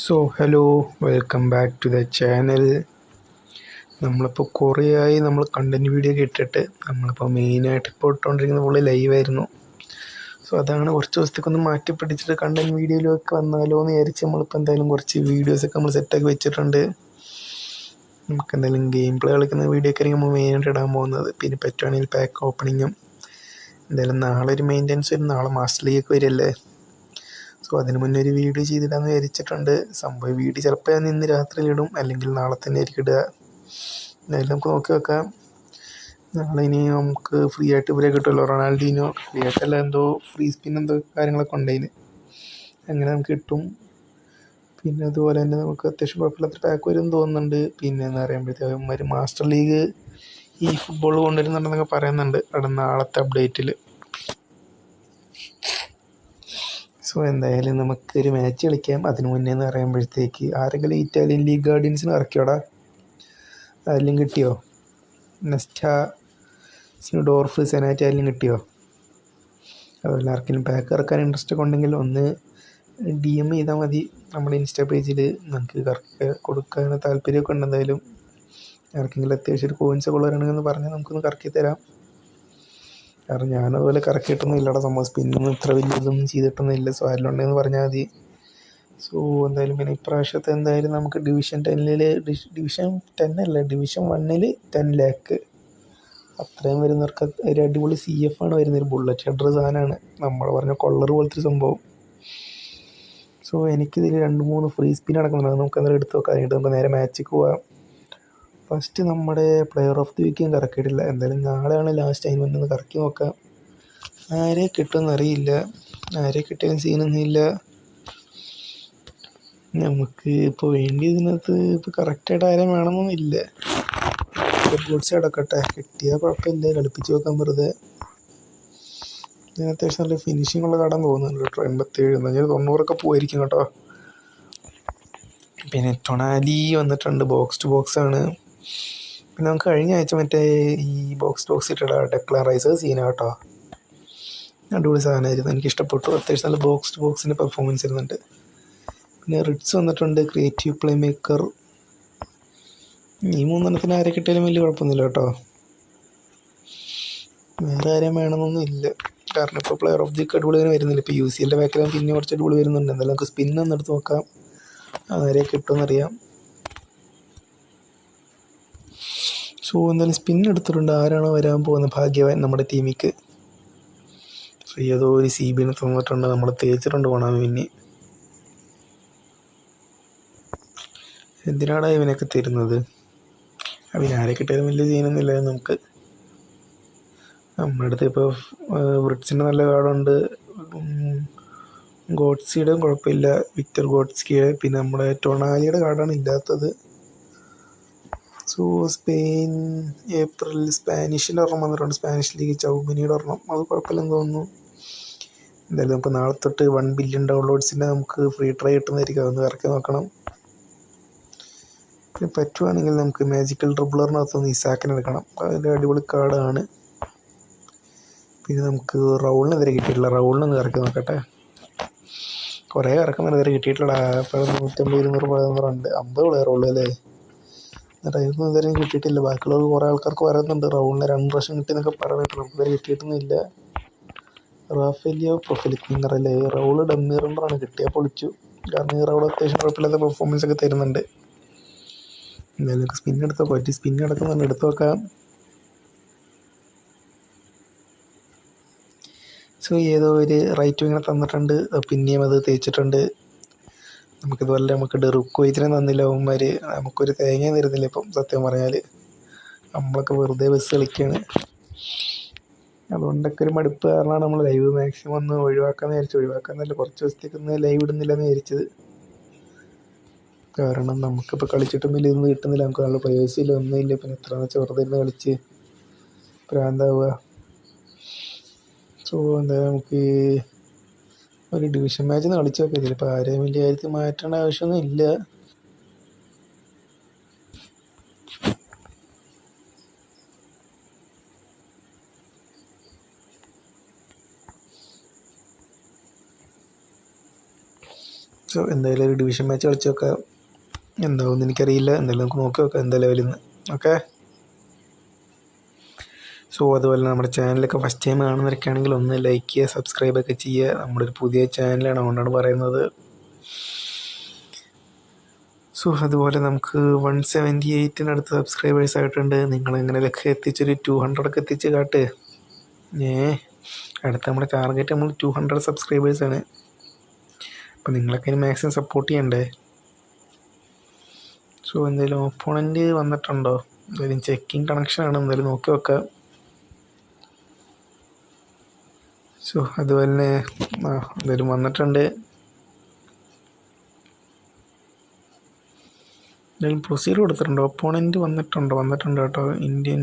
Hello, welcome back to the channel. നമ്മളിപ്പോൾ കുറേയായി നമ്മൾ കണ്ടൻറ് വീഡിയോ ഒക്കെ ഇട്ടിട്ട് നമ്മളിപ്പോൾ മെയിനായിട്ട് ഇപ്പോൾ ഇട്ടുകൊണ്ടിരിക്കുന്ന ഫുള്ള് ലൈവായിരുന്നു. അതാണ് കുറച്ച് ദിവസത്തേക്കൊന്ന് മാറ്റി പിടിച്ചിട്ട് കണ്ടൻറ് വീഡിയോയിലൊക്കെ വന്നാലോ എന്ന് വിചാരിച്ച് നമ്മളിപ്പോൾ എന്തായാലും കുറച്ച് വീഡിയോസൊക്കെ നമ്മൾ സെറ്റാക്കി വെച്ചിട്ടുണ്ട്. നമുക്ക് എന്തായാലും ഗെയിം പ്ലേ കളിക്കുന്ന വീഡിയോ ഒക്കെ ആയിരിക്കും നമ്മൾ മെയിനായിട്ട് ഇടാൻ പോകുന്നത്. പിന്നെ പറ്റുവാണെങ്കിൽ പാക്ക് ഓപ്പണിങ്ങും. എന്തായാലും നാളെ ഒരു മെയിൻ്റെനൻസ് വരും, നാളെ മാസ്റ്റർ ലീഗ് വരില്ലേ. അതിന് മുന്നേ ഒരു വീഡിയോ ചെയ്തിടാമെന്ന് വിചാരിച്ചിട്ടുണ്ട്. സംഭവം വീഡിയോ ചിലപ്പോൾ ഞാൻ ഇന്ന് രാത്രി ഇടും, അല്ലെങ്കിൽ നാളെ തന്നെ ആയിരിക്കും ഇടുക. എന്തായാലും നമുക്ക് നോക്കി വെക്കാം. നാളെ ഇനി നമുക്ക് ഫ്രീ ആയിട്ട് ഇവരെ കിട്ടുമല്ലോ, റൊണാൾഡീനോ. ഫ്രീ ആയിട്ടല്ല, എന്തോ ഫ്രീ സ്പിൻ എന്തോ കാര്യങ്ങളൊക്കെ ഉണ്ടായിന്, അങ്ങനെ നമുക്ക് കിട്ടും. പിന്നെ അതുപോലെ തന്നെ നമുക്ക് അത്യാവശ്യം കുഴപ്പമില്ലാത്ത പാക്ക് വരും തോന്നുന്നുണ്ട്. പിന്നെ എന്ന് പറയുമ്പോഴത്തേക്കും ഒരു മാസ്റ്റർ ലീഗ് ഈ ഫുട്ബോൾ കൊണ്ടുവരുന്നുണ്ടെന്നൊക്കെ പറയുന്നുണ്ട് അവിടെ നാളത്തെ അപ്ഡേറ്റിൽ. എന്തായാലും നമുക്കൊരു മാച്ച് കളിക്കാം. അതിന് മുന്നേ എന്ന് പറയുമ്പോഴത്തേക്ക് ആരെങ്കിലും ഇറ്റാലിയൻ ലീഗ് ഗാർഡിയൻസിന് ഇറക്കിയോടാ? ആരെങ്കിലും കിട്ടിയോ? നെസ്റ്റ, സ്നുഡോർഫ്, സെനാറ്റ് ആരെങ്കിലും കിട്ടിയോ? അതുപോലെ ആർക്കെങ്കിലും പാക്ക് ഇറക്കാൻ ഇൻട്രസ്റ്റ് ഒക്കെ ഉണ്ടെങ്കിൽ ഒന്ന് DM ചെയ്താൽ മതി നമ്മുടെ ഇൻസ്റ്റാ പേജിൽ. നമുക്ക് കറക്റ്റ് കൊടുക്കാൻ താല്പര്യമൊക്കെ ഉണ്ട്. എന്തായാലും ആർക്കെങ്കിലും അത്യാവശ്യം ഒരു കോയിൻസൊക്കെ ഉള്ളവരാണെന്ന് പറഞ്ഞാൽ നമുക്കൊന്ന് കറക്കി തരാം. കാരണം ഞാനതുപോലെ കറക്കിയിട്ടൊന്നും ഇല്ലടാ. സംഭവം സ്പിന്നൊന്നും ഇത്ര വലിയ ഇതൊന്നും ചെയ്തിട്ടൊന്നും ഇല്ല. ആരിലുണ്ടെന്ന് പറഞ്ഞാൽ മതി. എന്തായാലും പിന്നെ ഇപ്രാവശ്യത്തെ എന്തായാലും നമുക്ക് ഡിവിഷൻ 10 അല്ല, ഡിവിഷൻ 1 10 ലാക്ക് അത്രയും വരുന്നവർക്ക് ഒരു അടിപൊളി CF ആണ് വരുന്നത്. ഒരു ബുള്ളറ്റ് ഹെഡർ സാധനമാണ്, നമ്മൾ പറഞ്ഞ കൊള്ളർ പോലത്തെ ഒരു സംഭവം. എനിക്കിതിൽ 2-3 ഫ്രീ സ്പിൻ നടക്കുന്നുണ്ട്. അത് നമുക്ക് എന്തായാലും എടുത്ത് നോക്കാം. കഴിഞ്ഞിട്ട് നമുക്ക് നേരെ മാച്ചിക്ക് പോവാം. ഫസ്റ്റ് നമ്മുടെ പ്ലെയർ ഓഫ് ദി വീക്കും കറക്കിയിട്ടില്ല. എന്തായാലും നാളെയാണ് ലാസ്റ്റ്. അതിന് മുന്നേ ഒന്ന് കറക്കി നോക്കാം. ആരെ കിട്ടുമെന്ന് അറിയില്ല. ആരെ കിട്ടിയാലും സീനൊന്നുമില്ല. നമുക്ക് ഇപ്പോൾ വേണ്ടിയതിനകത്ത് ഇപ്പോൾ കറക്റ്റായിട്ട് ആരെയും വേണമെന്നൊന്നുമില്ല. ഗോഡ്സ് കിടക്കട്ടെ, കിട്ടിയാൽ കുഴപ്പമില്ല, കളിപ്പിച്ച് നോക്കാൻ വെറുതെ. ഇതിന് അത്യാവശ്യം നല്ല ഫിനിഷിംഗ് ഉള്ള കടന്ന് തോന്നുന്നുണ്ട് കേട്ടോ. 87 90 പോയിരിക്കും കേട്ടോ. പിന്നെ ടൊണാലി വന്നിട്ടുണ്ട്, ബോക്സ് ടു ബോക്സ് ആണ്. പിന്നെ നമുക്ക് കഴിഞ്ഞ ആഴ്ച മറ്റേ ഈ ബോക്സ് ടു ബോക്സ് ഇട്ടിടാ ഡെക്ലാൻ റൈസ് സീന കേട്ടോ. അടിപൊളി സാധനമായിരുന്നു, എനിക്കിഷ്ടപ്പെട്ടു. അത്യാവശ്യം നല്ല ബോക്സ് ടു ബോക്സിൻ്റെ പെർഫോമൻസ് ഇരുന്നുണ്ട്. പിന്നെ റിഡ്സ് വന്നിട്ടുണ്ട്, ക്രിയേറ്റീവ് പ്ലേ മേക്കർ. ഈ 3 ആരെ കിട്ടിയാലും വലിയ കുഴപ്പമൊന്നുമില്ല കേട്ടോ. വേറെ ആരെയും വേണമെന്നൊന്നും ഇല്ല. കാരണം ഇപ്പോൾ പ്ലെയർ ഓഫ് ദി അടിപൊളി വരുന്നില്ല. ഇപ്പോൾ UCL ബാക്കിലും പിന്നെ കുറച്ച് അടിപൊളി വരുന്നുണ്ട്. എന്തായാലും നമുക്ക് സ്പിന്നൊന്ന് എടുത്ത് നോക്കാം, ആരെ കിട്ടുമെന്നറിയാം. എന്തായാലും സ്പിൻ എടുത്തിട്ടുണ്ട്. ആരാണോ വരാൻ പോകുന്ന ഭാഗ്യവാൻ നമ്മുടെ ടീമിക്ക്. ഏതോ ഒരു CBനെ തന്നിട്ടുണ്ട്, നമ്മൾ തേച്ചിട്ടുണ്ട് പോണം. പിന്നെ എന്തിനാടാ ഇവനൊക്കെ തരുന്നത്? ആരെ കിട്ടിയാലും വലിയ സീനൊന്നുമില്ല നമുക്ക്. നമ്മുടെ അടുത്ത് ഇപ്പോൾ വ്രിറ്റ്സിൻ്റെ നല്ല കാർഡുണ്ട്, ഗോഡ്സിയുടെയും കുഴപ്പമില്ല, വിക്ടർ ഗോഡ്സ്കിയുടെ. പിന്നെ നമ്മുടെ ടൊണാലിയുടെ കാർഡാണ് ഇല്ലാത്തത്. സ്പെയിൻ ഏപ്രിൽ സ്പാനിഷിൻ്റെ ഒരെണ്ണം വന്നിട്ടുണ്ട്, സ്പാനിഷ് ലീഗ് ചൗമിനിയുടെ ഒരെണ്ണം. അത് കുഴപ്പമില്ലെന്ന് തോന്നുന്നു. എന്തായാലും നമുക്ക് നാളെ തൊട്ട് 1 ബില്യൺ ഡൗൺലോഡ്സിൻ്റെ നമുക്ക് ഫ്രീ ട്രൈ കിട്ടുന്നതായിരിക്കും. അതൊന്ന് ഇറക്കി നോക്കണം. പിന്നെ പറ്റുവാണെങ്കിൽ നമുക്ക് മാജിക്കൽ ഡ്രിബ്ലറിനകത്തൊന്ന് ഇസാക്കിനെ എടുക്കണം. അതിൻ്റെ അടിപൊളി കാർഡാണ്. പിന്നെ നമുക്ക് റൗളിനെതിരെ കിട്ടിയിട്ടില്ല, റൗളിനൊന്ന് ഇറക്കി നോക്കട്ടെ. കുറേ ഇറക്കുന്നുണ്ട്, കിട്ടിയിട്ടില്ല. ഇപ്പോൾ 150-200 ഉണ്ട്. 50 പ്ലെയർ ഉള്ളൂ അല്ലേ. എന്നിട്ട് അതിനൊന്നും ഇതുവരെ കിട്ടിയിട്ടില്ല. ബാക്കിയുള്ളത് കുറേ ആൾക്കാർക്ക് പറയുന്നുണ്ട്, റൗളിന് 2 പ്രാവശ്യം കിട്ടിയെന്നൊക്കെ പറയുന്നുണ്ട്. നമുക്ക് ഇതുവരെ കിട്ടിയിട്ടൊന്നുമില്ല. റാഫേലിയോ പ്രൊഫലിക് അല്ലേ, റൗള് ഡമ്മി റണ്ണറാണ്. കിട്ടിയാൽ പൊളിച്ചു. കാരണം ഈ റൗൾ അത്യാവശ്യം കുഴപ്പമില്ലാത്ത പെർഫോമൻസ് ഒക്കെ തരുന്നുണ്ട്. എന്തായാലും സ്പിൻ എടുത്തോ, പറ്റി സ്പിൻ കിടക്കുന്നുണ്ട്, എടുത്തു നോക്കാം. ഏതോ ഒരു റൈറ്റ് വിങ്ങനെ തന്നിട്ടുണ്ട്, പിന്നെയും അത് തേച്ചിട്ടുണ്ട്. നമുക്കിതുപോലെ നമുക്ക് ഡെറുക്കോയിറ്റിനെ തന്നില്ല അവന്മാർ. നമുക്കൊരു തേങ്ങ തരുന്നില്ല ഇപ്പം സത്യം പറഞ്ഞാൽ. നമ്മളൊക്കെ വെറുതെ ബസ് കളിക്കുകയാണ്. അതുകൊണ്ടൊക്കെ ഒരു മടുപ്പ് കാരണമാണ് നമ്മൾ ലൈവ് മാക്സിമം ഒന്ന് ഒഴിവാക്കാമെന്ന് വിചാരിച്ചു. ഒഴിവാക്കാന്നല്ല, കുറച്ച് ദിവസത്തേക്കൊന്ന് ലൈവ് ഇടുന്നില്ലെന്ന് വിചാരിച്ചത്. കാരണം നമുക്കിപ്പോൾ കളിച്ചിട്ടും വലിയ ഇതൊന്നും കിട്ടുന്നില്ല. നമുക്ക് നല്ല പ്രൈവസിയില്ല, ഒന്നുമില്ല. പിന്നെ എത്രയെന്ന് വെച്ചാൽ വെറുതെ ഇരുന്ന് കളിച്ച് പ്രാന്താവുക. എന്തായാലും നമുക്ക് ഒരു ഡിവിഷൻ മാച്ച് ഒന്ന് കളിച്ച് നോക്കാം. ഇതിലിപ്പോൾ ആരെയും വലിയ കാര്യത്തിൽ മാറ്റേണ്ട ആവശ്യമൊന്നും ഇല്ല. സോ എന്തായാലും ഒരു ഡിവിഷൻ മാച്ച് കളിച്ച് നോക്കാം. എന്താവും എനിക്കറിയില്ല, എന്തായാലും നമുക്ക് നോക്കി നോക്കാം എന്താ ലെവലിൽ നിന്ന്. ഓക്കെ. സോ അതുപോലെ നമ്മുടെ ചാനലൊക്കെ ഫസ്റ്റ് ടൈം കാണുന്നവരൊക്കെയാണെങ്കിൽ ഒന്ന് ലൈക്ക് ചെയ്യുക, സബ്സ്ക്രൈബൊക്കെ ചെയ്യുക. നമ്മുടെ ഒരു പുതിയ ചാനലാണ്, അതുകൊണ്ടാണ് പറയുന്നത്. സോ അതുപോലെ നമുക്ക് 178 സബ്സ്ക്രൈബേഴ്സ് ആയിട്ടുണ്ട്. നിങ്ങളെങ്ങനെയൊക്കെ എത്തിച്ചൊരു 200 എത്തിച്ച് കാട്ട്. അടുത്ത നമ്മുടെ ടാർഗറ്റ് നമ്മൾ 200 സബ്സ്ക്രൈബേഴ്സാണ്. അപ്പം നിങ്ങളൊക്കെ അതിന് മാക്സിമം സപ്പോർട്ട് ചെയ്യണ്ടേ. സോ എന്തായാലും ഓപ്പോണൻറ്റ് വന്നിട്ടുണ്ടോ, എന്തായാലും ചെക്കിങ് കണക്ഷനാണ്, എന്തായാലും നോക്കി വെക്കാം. സോ അതുപോലെ തന്നെ എന്തായാലും വന്നിട്ടുണ്ട്. എന്തായാലും പ്രൊസീഡ് കൊടുത്തിട്ടുണ്ടോ, ഓപ്പോണൻറ്റ് വന്നിട്ടുണ്ട് കേട്ടോ. ഇന്ത്യൻ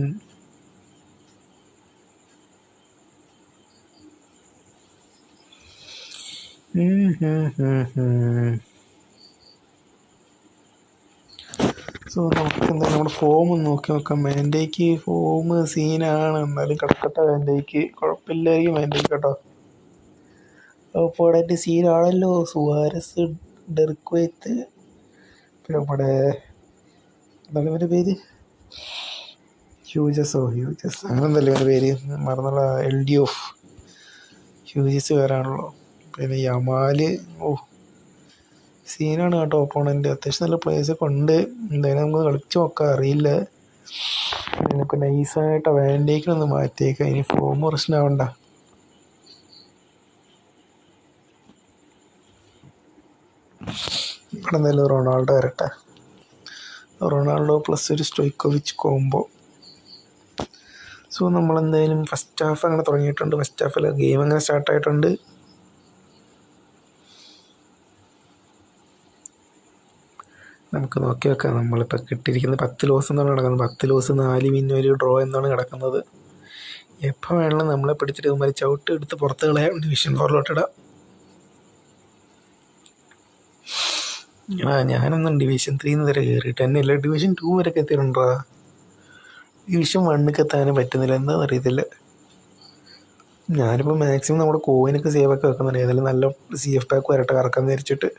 സോ നമുക്ക് എന്തായാലും നമ്മുടെ ഫോം നോക്കി നോക്കാം. മാൻഡേക്ക് ഫോം സീനാണ്, എന്നാലും കിടക്കട്ടെ. മാൻഡേക്ക് കുഴപ്പമില്ലായിരിക്കും, മാൻഡേക്ക് കേട്ടോ. ഓപ്പോണൻറ്റ് സീനാണല്ലോ. സുവാരസ്, ഡെർക്വൈത്ത്, പിന്നെ നമ്മുടെ എന്താണ് ഇവൻ്റെ പേര്, ഹ്യൂജസ് അങ്ങനെന്തല്ലേ ഇവൻ്റെ പേര്, മറന്നുള്ള LDOF ഹ്യൂജസ് വരാണല്ലോ. പിന്നെ യമാല്, സീനാണ് കേട്ടോ ഓപ്പോണൻറ്റ്. അത്യാവശ്യം നല്ല പ്ലേയേഴ്സൊക്കെ ഉണ്ട്. എന്തായാലും നമുക്ക് കളിച്ച് നോക്കാം, അറിയില്ല. നമുക്ക് നൈസായിട്ട് വാൻഡേക്കിനൊന്ന് മാറ്റിയേക്കാം, ഇനി ഫോം പ്രശ്നമാവണ്ട. ഇവിടെ എന്തായാലും റൊണാൾഡോ വരട്ടെ. റൊണാൾഡോ പ്ലസ് ഒരു സ്റ്റോയ്ക്കോവിച്ച് കോംബോ. സോ നമ്മളെന്തായാലും ഫസ്റ്റ് ഹാഫ് അങ്ങനെ തുടങ്ങിയിട്ടുണ്ട്. ഫസ്റ്റ് ഹാഫിൽ ഗെയിം അങ്ങനെ സ്റ്റാർട്ടായിട്ടുണ്ട്. നമുക്ക് നോക്കി വെക്കാം. നമ്മളിപ്പോൾ കിട്ടിയിരിക്കുന്നത് 10 ലോസ് എന്നാണ് കിടക്കുന്നത്. 10 ലോസ് 4 വിൻ 1 ഡ്രോ എന്നാണ് കിടക്കുന്നത്. എപ്പോൾ വേണമെങ്കിലും നമ്മളെ പിടിച്ചിട്ട് ഇവന്മാർ ചവിട്ട് എടുത്ത് പുറത്ത് കളയാം, ഡിവിഷൻ 4 ഇടാം. ഞാനൊന്നും ഡിവിഷൻ 3 വരെ കയറിയിട്ട് തന്നെ ഇല്ല. ഡിവിഷൻ 2 വരെയൊക്കെ എത്തിയിട്ടുണ്ടോ. ഡിവിഷൻ 1 എത്താനും പറ്റുന്നില്ല, എന്താണെന്ന് അറിയത്തില്ല. ഞാനിപ്പോൾ മാക്സിമം നമ്മുടെ കോയിനൊക്കെ സേവൊക്കെ വെക്കുന്നുണ്ട്. ഏതായാലും നല്ല CF പാക്ക് വരട്ടെ കറക്കാൻ വിചാരിച്ചിട്ട്.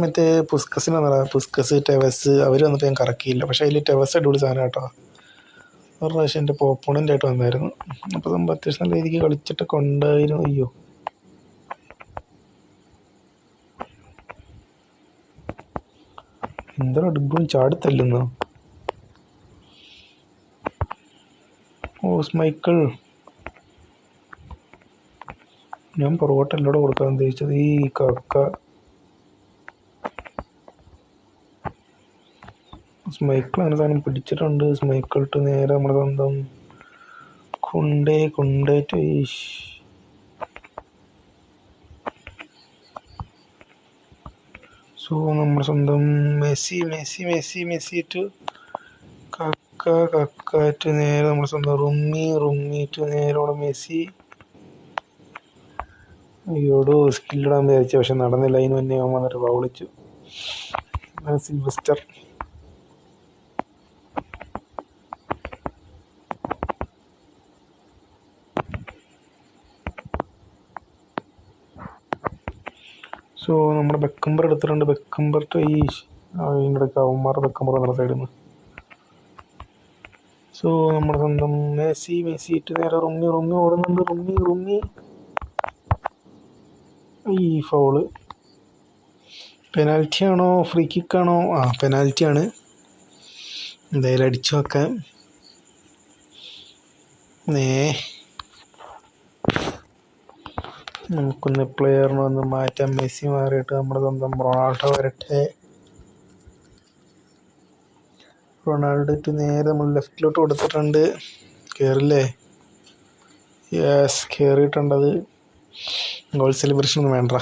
മറ്റേ പുസ്കസിന് വന്നടാ, പുസ്കസ്, ടെവസ് അവർ വന്നിട്ട് ഞാൻ കറക്കിയില്ല. പക്ഷേ അതിൽ ടെവസ് അടിപൊളി സാധനം കേട്ടോ. ഒരു പ്രാവശ്യം എൻ്റെ ഓപ്പോണൻ്റായിട്ട് വന്നായിരുന്നു. അപ്പോൾ നമ്മൾ അത്യാവശ്യം നല്ല രീതിക്ക് കളിച്ചിട്ടൊക്കെ ഉണ്ടായിരുന്നു. അയ്യോ, എന്താ ഡിബും ചാടിത്തല്ലുന്നോ. സ്മൈക്കിൾ, ഞാൻ പുറകോട്ടല്ലോടെ കൊടുക്കാൻ ഉദ്ദേശിച്ചത്. ഈ കക്ക സ്മൈക്കിൾ അങ്ങനെ സാധനം പിടിച്ചിട്ടുണ്ട്. സ്മൈക്കിൾ ഇട്ട് നേരെ നമ്മുടെ സ്വന്തം കൊണ്ടേറ്റ് സോ നമ്മുടെ സ്വന്തം മെസ്സി ടു കക്കാറ്റ് നേരെ നമ്മുടെ സ്വന്തം റുമ്മി ടു നേരെ അവിടെ മെസ്സി. അയ്യോടോ സ്കില്ലിടാൻ വിചാരിച്ചു, പക്ഷെ നടന്നില്ല. അതിന് മുന്നേ അവൻ വന്നിട്ട് വിളിച്ചു. സിൽവസ്റ്റർ, സോ നമ്മുടെ ബെക്കംബർ എടുത്തിട്ടുണ്ട്. ബെക്കംബർ ടു ഇതിനിടയ്ക്ക് അവന്മാരുടെ ബെക്കംബർ എന്നുള്ള സൈഡിൽ നിന്ന്. സോ നമ്മുടെ സ്വന്തം മെസ്സി ഇട്ട് നേരെ റുമ്മി ഓടുന്നുണ്ട്. റുമ്മി ഈ ഫൗള് പെനാൽറ്റി ആണോ ഫ്രീ കിക്കാണോ? പെനാൽറ്റി ആണ്. എന്തായാലും അടിച്ചു നോക്കാം. നമുക്കൊന്ന് പ്ലെയറിനെ ഒന്ന് മാറ്റാം. മെസ്സി മാറിയിട്ട് നമ്മുടെ സ്വന്തം റൊണാൾഡോ വരട്ടെ. റൊണാൾഡോ നേരെ നമ്മൾ ലെഫ്റ്റിലോട്ട് കൊടുത്തിട്ടുണ്ട്. കയറില്ലേ? യെസ്, കയറിയിട്ടുണ്ടത്. ഗോൾ സെലിബ്രേഷൻ ഒന്നും വേണ്ട,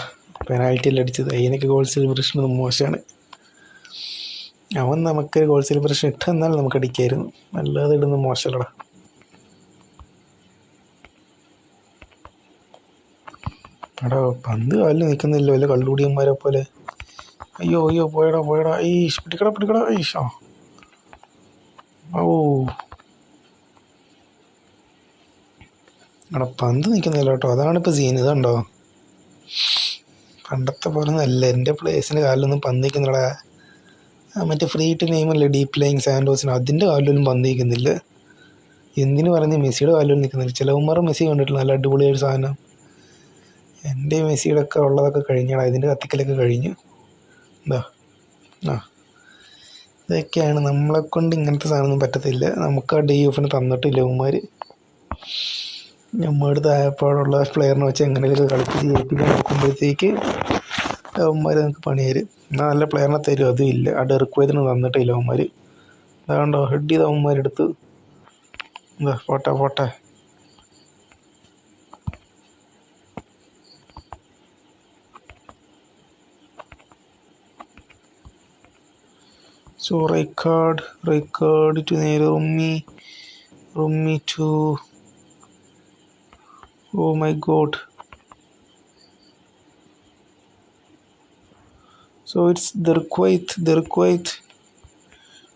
പെനാൽറ്റിയിൽ അടിച്ചത്. അതിനൊക്കെ ഗോൾ സെലിബ്രേഷൻ ഒന്നും മോശമാണ്. അവൻ നമുക്ക് ഗോൾ സെലിബ്രേഷൻ ഇട്ടെന്നാൽ നമുക്ക് അടിക്കായിരുന്നു, അല്ലാതെ ഇടുന്ന മോശമല്ലടാ. എടാ പന്ത് കാലിൽ നിൽക്കുന്നില്ല, വല്ല കള്ളുകൂടിയന്മാരെ പോലെ. അയ്യോ പോയടാ. പിടിക്കടാ. ഈശോ, എടാ പന്ത് നിൽക്കുന്നില്ല കേട്ടോ, അതാണിപ്പോൾ സീൻ. ഇതുണ്ടോ പണ്ടത്തെ പോലെ ഒന്നല്ല. എൻ്റെ പ്ലേയേഴ്സിൻ്റെ കാലിലൊന്നും പന്തിക്കുന്നില്ല. മറ്റേ ഫ്രീ ടു നെയിമല്ലേ ഡീപ് പ്ലേയിങ് സാൻഡോസിന്, അതിൻ്റെ കാലിലൊന്നും പന്തിക്കുന്നില്ല. എന്തിനു പറയുന്നത് മെസ്സിയുടെ കാലിലൊന്നും നിൽക്കുന്നില്ല. ചിലവന്മാർ മെസ്സി കണ്ടിട്ടില്ല, നല്ല അടിപൊളിയൊരു സാധനം. എൻ്റെ മെസ്സിയുടെ ഒക്കെ ഉള്ളതൊക്കെ കഴിഞ്ഞാൽ ഇതിൻ്റെ കത്തിക്കലൊക്കെ കഴിഞ്ഞു. എന്താ ആ ഇതൊക്കെയാണ്. നമ്മളെക്കൊണ്ട് ഇങ്ങനത്തെ സാധനമൊന്നും പറ്റത്തില്ല. നമുക്ക് ആ DFന് തന്നിട്ടില്ല അവന്മാർ. നമ്മുടെ താഴെപ്പാടുള്ള പ്ലെയറിനെ വെച്ച് എങ്ങനെയൊക്കെ കളിപ്പിച്ച് ജയിപ്പിക്കാൻ നോക്കുമ്പോഴത്തേക്ക് അവന്മാർ നമുക്ക് പണി തരും. എന്നാൽ നല്ല പ്ലെയറിനെ തരും, അതും ഇല്ല. ആ ഡെർക്വേതിന് തന്നിട്ടില്ല അവന്മാർ. അതാണ്ടോ ഹെഡ് ചെയ്ത് അവന്മാരെടുത്ത്. എന്താ പോട്ടെ പോട്ടെ. സോ റൈക്കാർഡ് ടു നേരെ റൂമി to oh my god, so it's Derquaith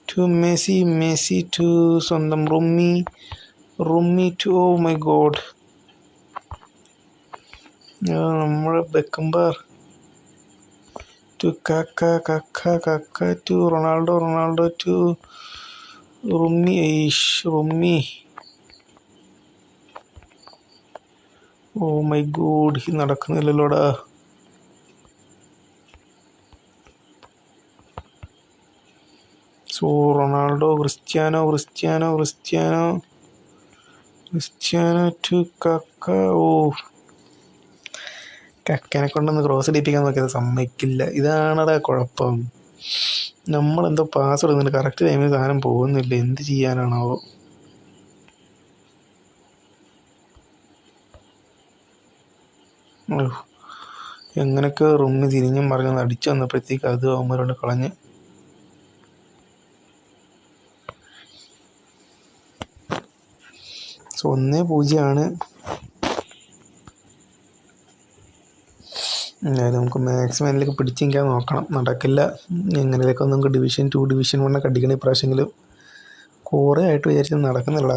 to Messi to സ്വന്തം റൂമി to oh my god, നമ്മുടെ Beckenbauer to Kaka to Ronaldo to റൂമി ഓ മൈ ഗോഡ്, ഇത് നടക്കുന്നില്ലല്ലോടാ. So Ronaldo Cristiano to Kaka. ഓ കക്കനെ കൊണ്ടൊന്ന് cross ഇടിപ്പിക്കാൻ നോക്കിയത് സമ്മതിക്കില്ല. ഇതാണടാ കുഴപ്പം. നമ്മളെന്തോ പാസ് കൊടുക്കുന്നുണ്ട്, കറക്റ്റ് ടൈമിൽ സാധനം പോകുന്നില്ല. എന്ത് ചെയ്യാനാണാവോ. എങ്ങനെയൊക്കെ റൂമിൽ തിരിഞ്ഞും മറിഞ്ഞ് അടിച്ചു വന്നപ്പോഴത്തേക്ക് അത് അവന്മാരോട് കളഞ്ഞ്. സോ 1-0. എന്നാലും നമുക്ക് മാക്സിമം അതിലേക്ക് പിടിച്ച് നിൽക്കാൻ നോക്കണം. നടക്കില്ല. എങ്ങനെയൊക്കെ നമുക്ക് ഡിവിഷൻ 2 ഡിവിഷൻ 1 ഒക്കെ അടിക്കണം ഇപ്രാവശ്യമെങ്കിലും. കുറേ ആയിട്ട് വിചാരിച്ച് നടക്കുന്നില്ല.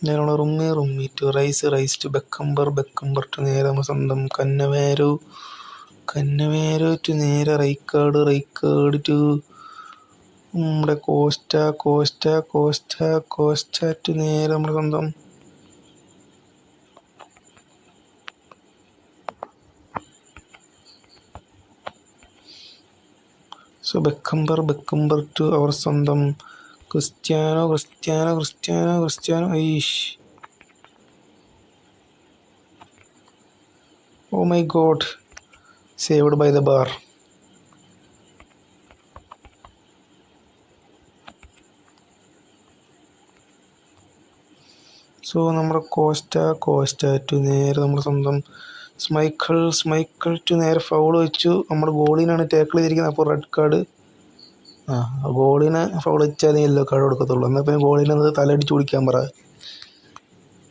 ഞാനുള്ള റൂമി to Rice to Beckenbauer to നേരെ നമ്മൾ സ്വന്തം കന്നവേരോ ടു നേരെ റൈക്കാർഡ് ടു നമ്മുടെ കോസ്റ്റ ടു നേരെ നമ്മുടെ സ്വന്തം സോ ബെക്കംബർ ടു അവർ സ്വന്തം Cristiano. Oh my God, saved by the bar. So നമ്മുടെ കോസ്റ്റ ടു നേരെ നമ്മുടെ സ്വന്തം സ്മൈക്കിൾ ടു നേരെ ഫൗൾ വെച്ചു. നമ്മുടെ ഗോളിനാണ് ടാക്കിൾ ചെയ്തിരിക്കുന്നത്. അപ്പോൾ റെഡ് കാർഡ്. ഗോളിനെ ഫൗൾ വെച്ചാൽ യെല്ലോ കാർഡ് കൊടുക്കത്തുള്ളൂ. എന്നാൽ പിന്നെ ഗോളിനെ തലയടിച്ച് കുടിക്കാൻ പറ.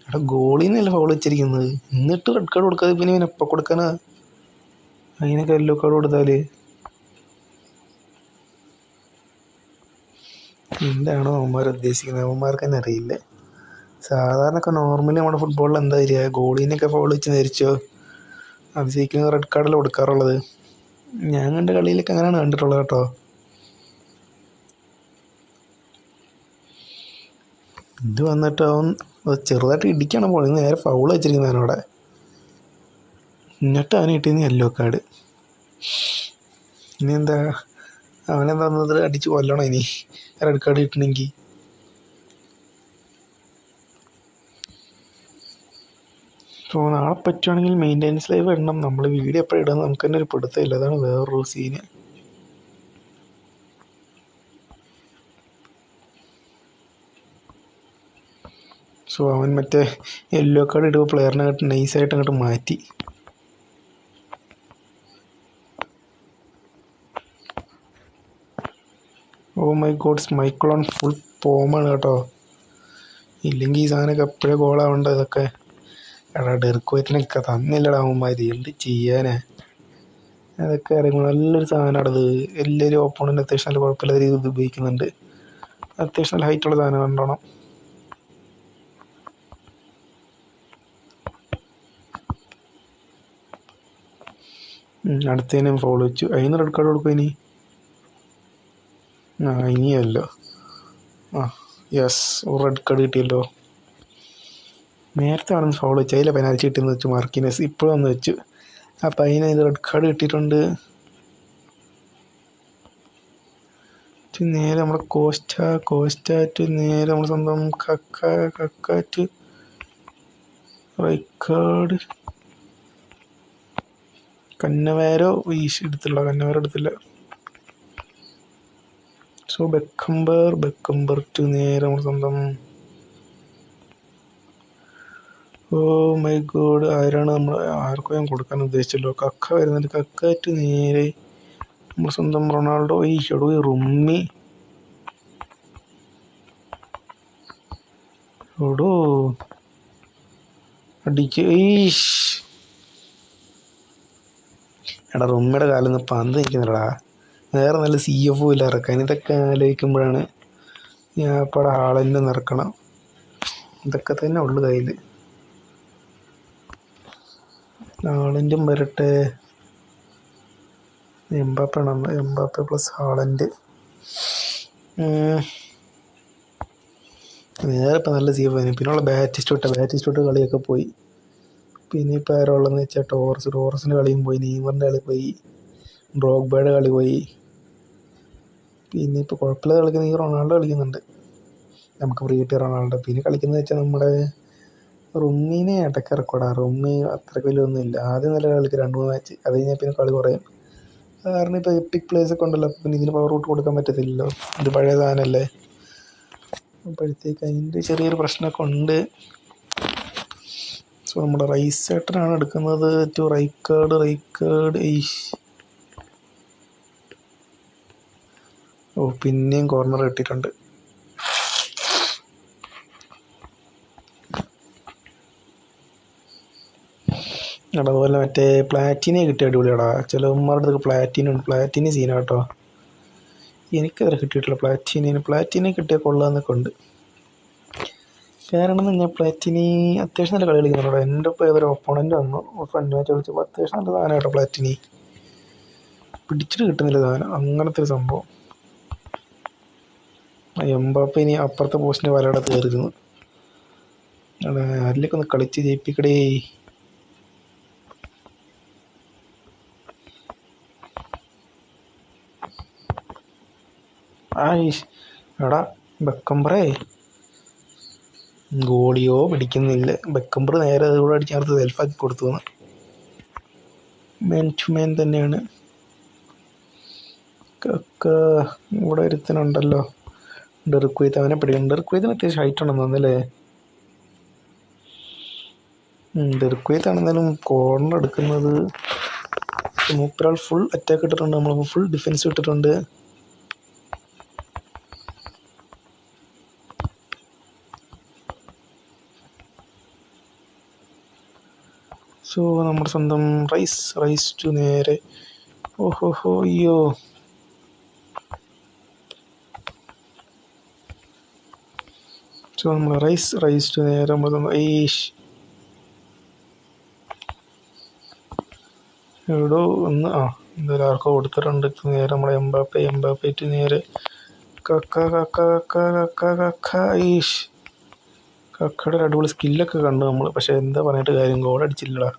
എടാ ഗോളിനല്ലേ ഫൗൾ വെച്ചിരിക്കുന്നത്, എന്നിട്ട് റെഡ് കാർഡ് കൊടുക്കാതെ പിന്നെ ഇവൻ എപ്പോൾ കൊടുക്കാനാ? അതിനൊക്കെ യെല്ലോ കാർഡ് കൊടുത്താൽ എന്താണോ അവന്മാർ ഉദ്ദേശിക്കുന്നത്, അവന്മാർക്ക് തന്നെ അറിയില്ല. സാധാരണയൊക്കെ നോർമലി നമ്മുടെ ഫുട്ബോളിൽ എന്താ വരിക, ഗോളീനൊക്കെ ഫൗൾ വെച്ച് ധരിച്ചോ അത് ശരിക്കും റെഡ് കാർഡല്ലേ കൊടുക്കാറുള്ളത്. ഞാൻ കണ്ട കളിയിലൊക്കെ അങ്ങനെയാണ് കണ്ടിട്ടുള്ളത് കേട്ടോ. ഇത് വന്നിട്ട് അവൻ ചെറുതായിട്ട് ഇടിക്കണം പോലെ നേരെ ഫൗൾ വെച്ചിരിക്കുന്നതിനോടെ, എന്നിട്ട് അവന് കിട്ടിയെന്ന് യെല്ലോ കാർഡ്. ഇനി എന്താ അവനെന്താ അടിച്ച് കൊല്ലണം ഇനി റെഡ് കാർഡ് കിട്ടണമെങ്കിൽ. സോ നാളെ പറ്റുവാണെങ്കിൽ മെയിൻ്റെനൻസ് ലൈവ് ഇടണം. നമ്മൾ വീഡിയോ എപ്പോഴും ഇടാൻ നമുക്ക് തന്നെ ഒരു പിടുത്തമില്ല. അതാണ് വേറൊരു സീന്. സോ അവൻ മറ്റേ യെല്ലോ കാർഡ് ഇടുമ്പോൾ പ്ലെയറിനെ അങ്ങോട്ട് നൈസായിട്ട് അങ്ങോട്ട് മാറ്റി. ഓ മൈ ഗോഡ്, സ്മൈക്കിൾ ഫുൾ ഫോമാണ് കേട്ടോ. ഇല്ലെങ്കിൽ ഈ സാധനമൊക്കെ എപ്പോഴേ ഗോളാവേണ്ട. ഇതൊക്കെ എടാ ഡെർക്വേറ്റിനൊക്കെ തന്നില്ലടാ അവന്മാർ, എന്ത് ചെയ്യാനാ. അതൊക്കെ അറിയുമ്പോൾ നല്ലൊരു സാധനമാണ് അത്. എല്ലാവരും ഓപ്പോണൻ്റ് അത്യാവശ്യം നല്ല കുഴപ്പമില്ലാത്ത രീതിയിൽ ഇത് ഉപയോഗിക്കുന്നുണ്ട്. അത്യാവശ്യം നല്ല ഹൈറ്റുള്ള സാധനം കണ്ടോണം. അടുത്തതിനും ഫൗൾ വെച്ചു. അതിന് റെഡ് കാർഡ് കൊടുക്കും ഇനി. ഇനിയല്ലോ. യെസ്, റെഡ് കാർഡ് കിട്ടിയല്ലോ. നേരത്തെ ആണെന്ന് ഫൗൾ വെച്ചു, അതിലെ പെനാൽറ്റി കിട്ടിയെന്ന് വെച്ചു മാർക്കിനസ്. ഇപ്പോഴൊന്ന് വെച്ചു, അപ്പം അതിന് റെഡ് കാർഡ് കിട്ടിയിട്ടുണ്ട്. നേരെ നമ്മുടെ കോസ്റ്റാറ്റ് നേരെ നമ്മുടെ സ്വന്തം കക്കാറ്റ് റെഡ് കാർഡ്. കന്നവാരോ എടുത്തില്ല. സോ ബെക്കംബർ ടു നേരെ നമ്മുടെ സ്വന്തം. ഓ മൈ ഗോഡ്, ആരാണ് നമ്മൾ ആർക്കും ഞാൻ കൊടുക്കാൻ ഉദ്ദേശിച്ചല്ലോ. കക്ക വരുന്നുണ്ട്. കക്കാറ്റ് നേരെ നമ്മുടെ സ്വന്തം റൊണാൾഡോ. ഈ റുമ്മി ഓടോ അടിക്ക്. എടാ റൊമ്മയുടെ കാലിൽ നിന്ന് പന്ത് നിൽക്കുന്നില്ലടാ. വേറെ നല്ല CF ഇല്ല ഇറക്കാൻ. ഇതൊക്കെ ആലോചിക്കുമ്പോഴാണ് ഞാൻ ഇപ്പോൾ ഹാളൻ്റെ നിറക്കണം. ഇതൊക്കെ തന്നെ ഉള്ളു കയ്യിൽ. ഹാളൻഡും വരട്ടെ. Mbappe plus Haaland. നേരെ ഇപ്പം നല്ല CF ആയിരുന്നു. പിന്നെയുള്ള ബാറ്റിസ്റ്റോട്ട് കളിയൊക്കെ പോയി. പിന്നെ ഇപ്പോൾ ആരോ ഉള്ളതെന്ന് വെച്ചാൽ ടോറസിൻ്റെ കളിയും പോയി, നെയ്മറിൻ്റെ കളി പോയി, ഡ്രോഗ്ബയുടെ കളി പോയി. പിന്നെ ഇപ്പോൾ കുഴപ്പമില്ലാതെ കളിക്കുന്ന ഈ റൊണാൾഡോ കളിക്കുന്നുണ്ട്. നമുക്ക് ഫ്രീ കിട്ടിയ റൊണാൾഡോ. പിന്നെ കളിക്കുന്നത് വെച്ചാൽ നമ്മുടെ റുമ്മീനെ ഇടയ്ക്ക് ഇറക്കോടാ. റുമ്മി അത്രയ്ക്ക് വലിയൊന്നുമില്ല. ആദ്യം നല്ല കളിക്ക് 2-3 മാച്ച്, അത് കഴിഞ്ഞാൽ പിന്നെ കളി കുറയും. കാരണം ഇപ്പോൾ എപ്പിക് പ്ലേസ് ഒക്കെ ഉണ്ടല്ലോ, പിന്നെ ഇതിന് പവർ ഔട്ട് കൊടുക്കാൻ പറ്റത്തില്ലല്ലോ. ഇത് പഴയ സാധനമല്ലേ. അപ്പോഴത്തേക്ക് അതിൻ്റെ ചെറിയൊരു പ്രശ്നമൊക്കെ ഉണ്ട്. സോ നമ്മുടെ റൈസ് ചേട്ടനാണ് എടുക്കുന്നത്. To Rijkaard. പിന്നെയും കോർണർ കിട്ടിയിട്ടുണ്ട്. അതുപോലെ മറ്റേ പ്ലാറ്റിനെ കിട്ടിയ അടിപൊളിയാടാ. ചിലവന്മാരുടെ അടുത്ത് പ്ലാറ്റിനി സീന കേട്ടോ. എനിക്കവരെ കിട്ടിയിട്ടില്ല പ്ലാറ്റിനെ കിട്ടിയാൽ കൊള്ളാമെന്നൊക്കെ ഉണ്ട്. കാരണം ഞാൻ പ്ലാറ്റിനി അത്യാവശ്യം നല്ല കളി കളിക്കുന്നുണ്ടോ. എൻ്റെ ഇപ്പോൾ ഏതൊരു ഒപ്പോണൻ്റ് വന്നു ഫ്രണ്ട് മാച്ച് കളിച്ചപ്പോൾ അത്യാവശ്യം നല്ല സാധനം കേട്ടോ. പ്ലാറ്റിനി പിടിച്ചിട്ട് കിട്ടുന്നില്ല സാധനം, അങ്ങനത്തെ ഒരു സംഭവം. എംബാപ്പെ ഇനി അപ്പുറത്തെ പോസ്റ്റിൻ്റെ വലയുടെ കയറിയിരുന്നു. അതിലേക്ക് ഒന്ന് കളിച്ച് ജയിപ്പിക്കടേ. എടാ ബെക്കംബറേ, ഗോളിയോ പിടിക്കുന്നില്ല. ബെക്കംബർ നേരെ അതുകൂടെ അടിച്ചടുത്ത് സെൽഫാക്കി കൊടുത്തു. മെൻ ടു മെൻ തന്നെയാണ്. ഇവിടെ ഒരുത്തനുണ്ടല്ലോ, ഡെർക്വീത്ത്. അവനെ പിടിക്കണം. ഡെർക്വീത്തിന് അത്യാവശ്യം ഹൈറ്റ് ഉണ്ടെന്ന് തോന്നുന്നല്ലേ. ഡെർക്വീത്ത് ആണെന്നാലും കോർണർ എടുക്കുന്നത്. മൂപ്പരാൾ ഫുൾ അറ്റാക്ക് ഇട്ടിട്ടുണ്ട്, നമ്മൾ ഫുൾ ഡിഫെൻസ് ഇട്ടിട്ടുണ്ട്. സോ നമ്മുടെ സ്വന്തം റൈസ് ടു നേരെ. അയ്യോ. സോ നമ്മൾ റൈസ് ടു നേരെ നമ്മൾ എവിടോ ഒന്ന് എന്തായാലും ആർക്കോ കൊടുത്തിട്ടുണ്ട്. നേരെ നമ്മളെ എംബാപ്പെ ടു നേരെ കക്കയുടെ ഒരു അടിപൊളി സ്കില്ലൊക്കെ കണ്ടു നമ്മൾ. പക്ഷെ എന്താ പറഞ്ഞിട്ട് കാര്യം, ഗോൾ അടിച്ചില്ലടാ.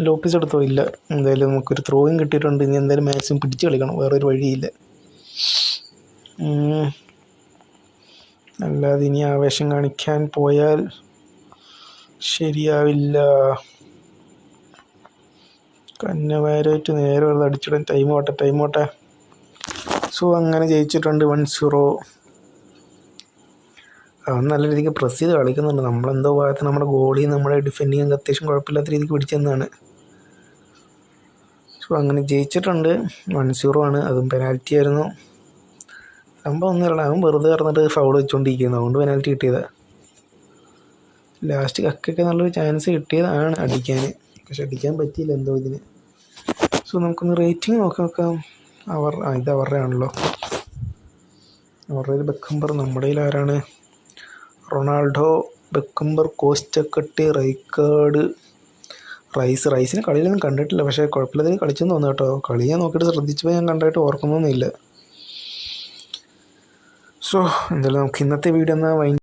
ലോപ്പിസ് എടുത്തോ? ഇല്ല. എന്തായാലും നമുക്കൊരു ത്രോയും കിട്ടിയിട്ടുണ്ട്. ഇനി എന്തായാലും മാക്സിമം പിടിച്ച് കളിക്കണം, വേറൊരു വഴിയില്ല. അല്ലാതെ ഇനി ആവേശം കാണിക്കാൻ പോയാൽ ശരിയാവില്ല. കന്നവാരായിട്ട് നേരെ വെള്ളം അടിച്ചിടാൻ ടൈം ഓട്ടെ. സോ അങ്ങനെ ജയിച്ചിട്ടുണ്ട് 1-0. അവൻ നല്ല രീതിക്ക് പ്രസ് ചെയ്ത് കളിക്കുന്നുണ്ട്. നമ്മളെന്തോ ഭാഗത്ത് നമ്മുടെ ഗോളിയും നമ്മുടെ ഡിഫെൻഡിങ് അത്യാവശ്യം കുഴപ്പമില്ലാത്ത രീതിക്ക് പിടിച്ചെന്നാണ്. സോ അങ്ങനെ ജയിച്ചിട്ടുണ്ട്. 1-0 ആണ്. അതും പെനാൽറ്റി ആയിരുന്നു. സംഭവം ഒന്നുമില്ല, അവൻ വെറുതെ കിടന്നിട്ട് ഫൗൾ വെച്ചുകൊണ്ടിരിക്കുന്നു, അതുകൊണ്ട് പെനാൽറ്റി കിട്ടിയത്. ലാസ്റ്റ് കക്കൊക്കെ നല്ലൊരു ചാൻസ് കിട്ടിയതാണ് അടിക്കാൻ, പക്ഷെ അടിക്കാൻ പറ്റിയില്ല എന്തോ ഇതിന്. സോ നമുക്കൊന്ന് റേറ്റിംഗ് നോക്കാം. ഇത് അവരുടെ ആണല്ലോ. അവരുടെ ബെക്കംബർ. നമ്മുടെ ആരാണ്? റൊണാൾഡോ, ബെക്കംബർ, കോസ്റ്റക്കട്ടി, റൈക്കാർഡ്, റൈസിന് കളിയിലൊന്നും കണ്ടിട്ടില്ല, പക്ഷേ കുഴപ്പമില്ലാതെ കളിച്ചെന്ന് തോന്നുന്നു കേട്ടോ. കളി ഞാൻ നോക്കിയിട്ട് ശ്രദ്ധിച്ചപ്പോൾ ഞാൻ കണ്ടായിട്ട് ഓർക്കുന്നൊന്നുമില്ല. സോ എന്തായാലും നമുക്ക് ഇന്നത്തെ വീഡിയോ എന്നാൽ